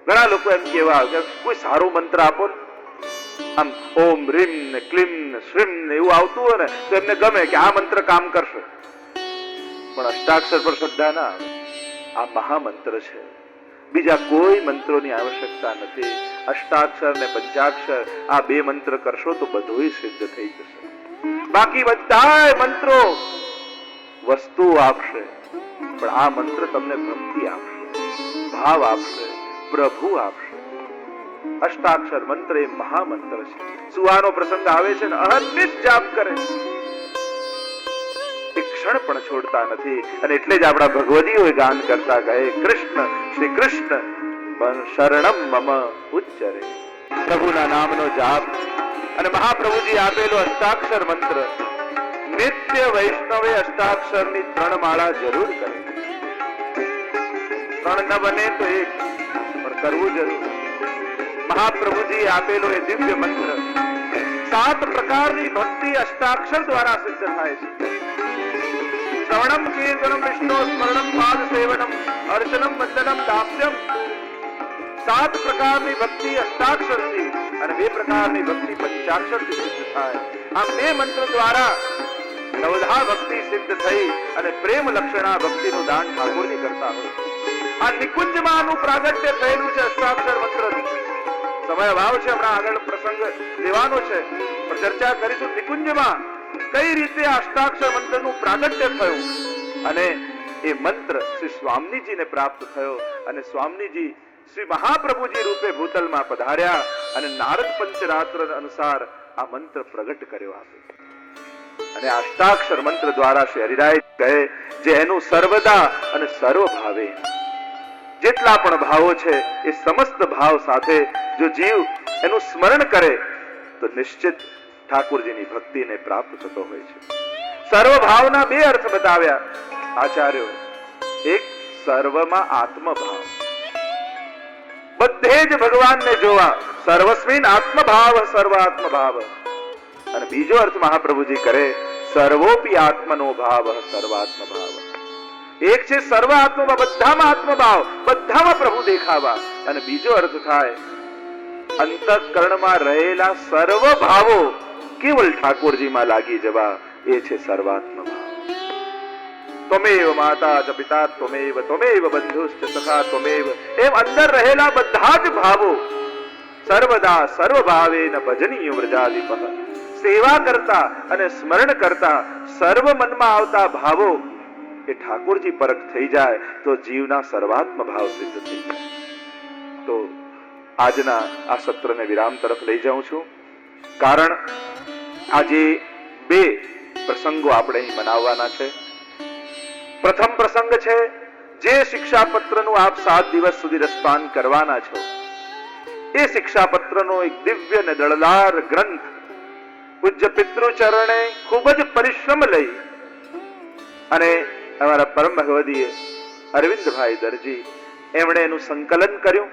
ઘણા લોકો એમ કહેવા આવે કે કોઈ સારો મંત્ર આપો ને, આમ ઓમ રીમ ને ક્લીમ ને શ્રીમ ને એવું આવતું હોય ને તો એમને ગમે કે આ મંત્ર કામ કરશે. પણ અષ્ટાક્ષર પર શ્રદ્ધા ના આવે. આ મહામંત્ર છે, બીજા કોઈ મંત્રોની આવશ્યકતા નથી. અષ્ટાક્ષર ને પંચાક્ષર આ બે મંત્ર કરશો તો બધું સિદ્ધ થઈ જશે. બાકી બધા મંત્રો વસ્તુ આપશે, પણ આ મંત્ર તમને ભક્તિ આપશે, ભાવ આપશે, પ્રભુ આપશે. અષ્ટાક્ષર મંત્ર એ મહામંત્ર છે. સુવાનો પ્રસંગ આવે છે ને અહર્નિશ જાપ કરે, એક ક્ષણ પણ છોડતા નથી. અને એટલે જ આપણા ભગવદીઓ ગાન કરતા કહે, કૃષ્ણ શ્રી કૃષ્ણ શરણમ મમ ઉચ્ચરે. પ્રભુના નામનો જાપ અને મહાપ્રભુજી આપેલો અષ્ટાક્ષર મંત્ર. નિત્ય વૈષ્ણવે અષ્ટાક્ષરની 3 માળા જરૂર કરે. 3 ન બને તો 1 પણ કરવું જરૂર. મહાપ્રભુજી આપેલો એ દિવ્ય મંત્ર 7 પ્રકારની ભક્તિ અષ્ટાક્ષર દ્વારા સિદ્ધ થાય છે. શ્રવણમ કીર્તનમ વિષ્ણુ સ્મરણમ પાદ સેવનમ અર્ચનમ વંદનમ દાસ્યમ. 7 પ્રકારની ભક્તિ અષ્ટાક્ષરથી અને 2 પ્રકારની ભક્તિ પંચાક્ષરથી સિદ્ધ થાય. આ 2 મંત્ર દ્વારા નવધા ભક્તિ સિદ્ધ થઈ અને પ્રેમ લક્ષણા ભક્તિનું દાન ઠાકોરજી કરતા હોય. આ નિકુંજમાંનું પ્રાગટ્ય થયેલું છે અષ્ટાક્ષર મંત્રનું. સમય અભાવ છે, હમણાં આગળ પ્રસંગ લેવાનો છે, પણ ચર્ચા કરીશું નિકુંજમાં કઈ રીતે અષ્ટાક્ષર મંત્રનું પ્રાગટ્ય થયું. અને એ મંત્ર શ્રી સ્વામીજીને પ્રાપ્ત થયો અને સ્વામીજી શ્રી મહાપ્રભુજી રૂપે ભૂતલમાં પધાર્યા અને નારદ પંચરાત્ર અનુસાર આ મંત્ર પ્રગટ કર્યો આપે. અને અષ્ટાક્ષર મંત્ર દ્વારા શ્રી હરિરાય કહે, જે એનું સર્વદા અને સર્વ ભાવે, જેટલા પણ ભાવો છે એ સમસ્ત ભાવ સાથે જો જીવ એનું સ્મરણ કરે તો નિશ્ચિત ઠાકોરજીની ભક્તિને પ્રાપ્ત થતો હોય છે. સર્વ ભાવના 2 અર્થ બતાવ્યા આચાર્યો. એક સર્વમાં આત્મભાવ, બધે જ ભગવાનને જોવા, સર્વસ્મિન આત્મભાવ સર્વાત્મભાવ. અને બીજો અર્થ મહાપ્રભુજી કરે, સર્વોપી આત્મનો ભાવ સર્વાત્મભાવ. એક છે સર્વ આત્મભાવ, બધામાં આત્મભાવ, બધામાં પ્રભુ દેખાવા. અને બીજો અર્થ થાય અંતઃકરણમાં રહેલા સર્વ ભાવો કેવલ ઠાકોરજીમાં લાગી જવા, એ છે સર્વાત્મભાવ. ત્વમેવ માતા ચ પિતા ત્વમેવ ત્વમેવ બંધુશ્ચ સખા ત્વમેવ. એમ અંદર રહેલા બધા જ ભાવો સર્વદા સર્વ ભાવેન ભજનીય વ્રજાદિપઃ. સેવા કરતા અને સ્મરણ કરતા સર્વ મનમાં આવતા ભાવો એ ઠાકોરજી પરખ થઈ જાય તો જીવના સર્વાત્મ ભાવ સિદ્ધ થઈ જાય. તો આજના આ સત્રને વિરામ તરફ લઈ જાઉં છું. કારણ આજે 2 પ્રસંગો આપણે અહીં મનાવવાના છે. પ્રથમ પ્રસંગ છે જે શિક્ષાપત્રનું આપ 7 દિવસ સુધી રસપાન કરવાના છો, એ શિક્ષાપત્રનો એક દિવ્ય ને દળદાર ગ્રંથ પૂજ્ય પિતૃચરણે ખૂબ જ પરિશ્રમ લઈ અને અમારા પરમ ભગવદીય અરવિંદભાઈ દરજી એમણે એનું સંકલન કર્યું.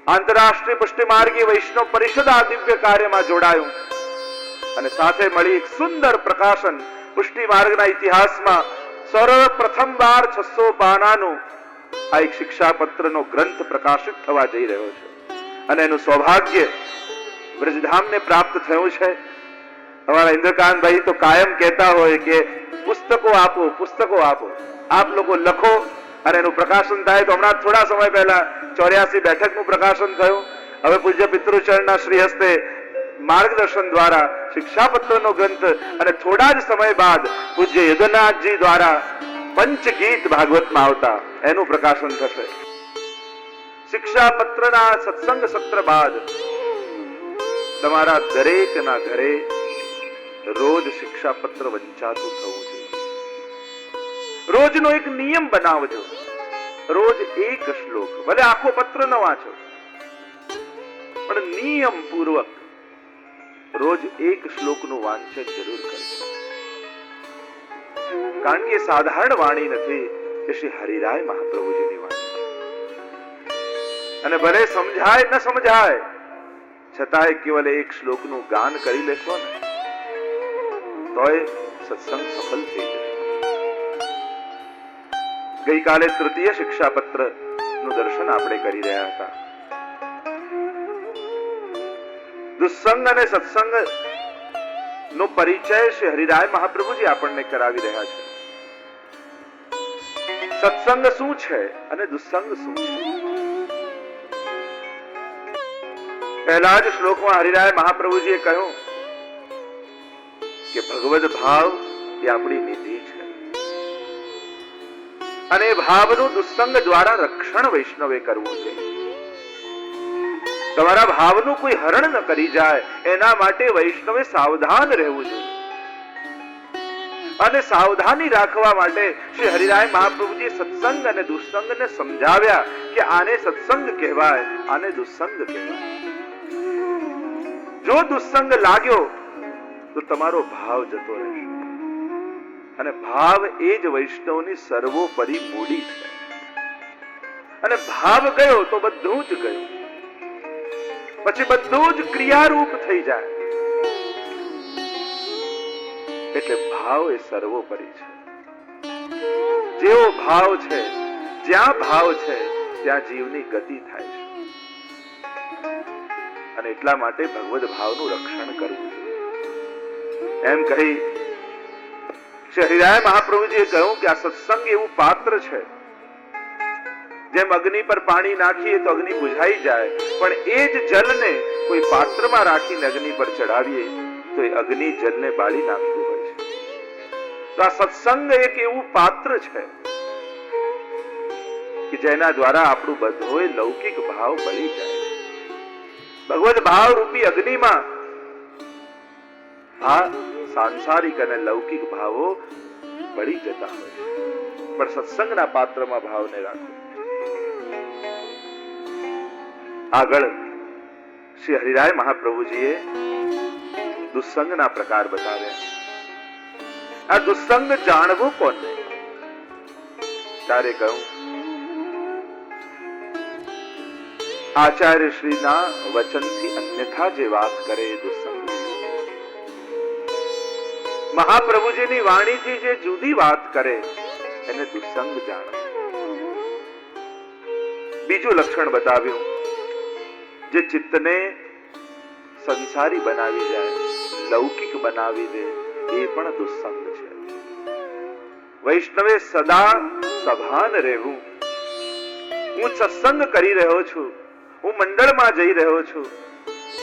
આંતરરાષ્ટ્રીય પુષ્ટિમાર્ગી વૈષ્ણવ પરિષદ આ દિવ્ય કાર્યમાં જોડાયું અને સાથે મળી એક સુંદર પ્રકાશન. પુષ્ટિ માર્ગના ઇતિહાસમાં સર્વપ્રથમવાર 600 પાનાનું આ એક શિક્ષાપત્રનો ગ્રંથ પ્રકાશિત થવા જઈ રહ્યો છે અને એનું સૌભાગ્ય બ્રજધામને પ્રાપ્ત થયું છે. અમારા ઇન્દ્રકાંતભાઈ તો કાયમ કહેતા હોય કે પુસ્તકો આપો, પુસ્તકો આપો, આપ લોકો લખો અને એનું પ્રકાશન થાય. તો હમણાં થોડા સમય પહેલા 84 બેઠકનું પ્રકાશન થયું. હવે પૂજ્ય પિતૃચરણના શ્રી હસ્તે માર્ગદર્શન દ્વારા શિક્ષાપત્રનો ગ્રંથ અને થોડા જ સમય બાદ પૂજ્ય યદુનાથજી દ્વારા પંચગીત ભાગવતમાં આવતા એનું પ્રકાશન થશે. શિક્ષાપત્રના સત્સંગ સત્ર બાદ તમારા દરેકના ઘરે રોજ શિક્ષાપત્ર વંચાતું થવું જોઈએ. રોજનો એક નિયમ બનાવજો. રોજ એક શ્લોક, ભલે આખો પત્ર ન વાંચો, પણ નિયમ પૂર્વક રોજ એક શ્લોકનું વાંચન જરૂર કરજો. કારણ કે સાધારણ વાણી નથી, એ શ્રી હરિરાય મહાપ્રભુજીની વાણી છે. અને ભલે સમજાય ન સમજાય છતાંય કેવલ એક શ્લોકનું ગાન કરી લેશો ને તોય સત્સંગ સફળ થઈ જશે. ગઈકાલે તૃતીય શિક્ષાપત્ર નું દર્શન આપણે કરી રહ્યા હતા. દુસ્સંગ અને સત્સંગ નો પરિચય શ્રી હરિરાય મહાપ્રભુજી આપણને કરાવી રહ્યા છે. સત્સંગ શું છે અને દુસ્સંગ શું છે? પહેલા જ શ્લોકમાં હરિરાય મહાપ્રભુજીએ કહ્યું કે ભગવદ ભાવ એ આપણી નિધિ છે અને એ ભાવનું દુસ્સંગ દ્વારા રક્ષણ વૈષ્ણવે કરવું જોઈએ. તમારા ભાવનું કોઈ હરણ ન કરી જાય એના માટે વૈષ્ણવે સાવધાન રહેવું જોઈએ. અને સાવધાની રાખવા માટે શ્રી હરિરાય મહાપ્રભુજી સત્સંગ અને દુસ્સંગને સમજાવ્યા કે આને સત્સંગ કહેવાય, આને દુસ્સંગ કહેવાય. જો દુસ્સંગ લાગ્યો તો તમારો ભાવ જતો રહેશે અને ભાવ એ જ વૈષ્ણવની સર્વોપરી મૂડી છે. અને ભાવ ગયો તો બધું જ ગયું, પછી બધું જ ક્રિયારૂપ થઈ જાય. એટલે ભાવ એ સર્વોપરી છે. જેવો ભાવ છે, જ્યાં ભાવ છે ત્યાં જીવની ગતિ થાય છે. અને એટલા માટે ભગવદ ભાવનું રક્ષણ કરવું જોઈએ. એમ કહી શ્રી હરિરાય મહાપ્રભુજીએ કહ્યું કે આ સત્સંગ એવું પાત્ર છે, જેમ અગ્નિ પર પાણી નાખીએ તો અગ્નિ બુઝાઈ જાય, પણ એ જ જલને કોઈ પાત્રમાં રાખીને અગ્નિ પર ચડાવીએ તો એ અગ્નિ જલને બાળી નાખતું હોય છે. તો આ સત્સંગ એક એવું પાત્ર છે કે જેના દ્વારા આપણું બધોય લૌકિક ભાવ બળી જાય છે. ભગવદ ભાવ રૂપી અગ્નિમાં આ સાંસારિક અને લૌકિક ભાવો બળી જતા હોય છે, પણ સત્સંગના પાત્રમાં ભાવને રાખો. આગળ શ્રી હરિરાય મહાપ્રભુજીએ દુસ્સંગના પ્રકાર બતાવ્યા. આ દુસ્સંગ જાણવું કોને? ત્યારે કહ્યું આચાર્ય શ્રીના વચનથી અન્યથા જે વાત કરે એ દુસ્સંગ. મહાપ્રભુજીની વાણીથી જે જુદી વાત કરે એને દુસ્સંગ જાણે. બીજું લક્ષણ બતાવ્યું, જે ચિત્તને સંસારી બનાવી જાય, લૌકિક બનાવી દે, એ પણ દુસ્સંગ છે. વૈષ્ણવે સદા સભાન રહેવું. હું સત્સંગ કરી રહ્યો છું, હું મંડળમાં જઈ રહ્યો છું,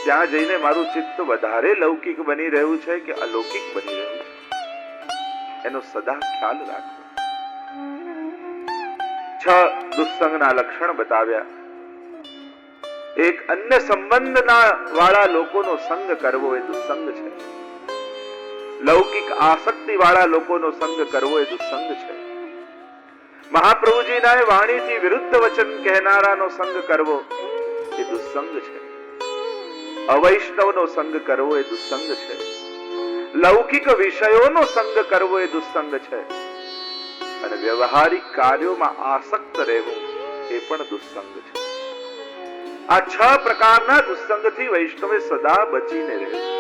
ત્યાં જઈને મારું ચિત્ત વધારે લૌકિક બની રહ્યું છે કે અલૌકિક બની રહ્યું છે, એનો સદા ખ્યાલ રાખવો. 6 દુસ્સંગના લક્ષણ બતાવ્યા. એક અન્ય સંબંધના વાળા લોકોનો સંગ કરવો એ દુસ્સંગ છે. લૌકિક આસક્તિ વાળા લોકોનો સંગ કરવો એ દુસ્સંગ છે. મહાપ્રભુજીના વાણીથી વિરુદ્ધ વચન કહેનારાનો સંગ કરવો એ દુસ્સંગ છે. અવૈષ્ણવનો સંગ કરવો એ દુસ્સંગ છે. લૌકિક વિષયોનો સંગ કરવો એ દુસ્સંગ છે. અને વ્યવહારિક કાર્યોમાં આસક્ત રહેવું એ પણ દુસ્સંગ છે. આ 6 પ્રકારના દુસ્સંગથી વૈષ્ણવે સદા બચીને રહેવું.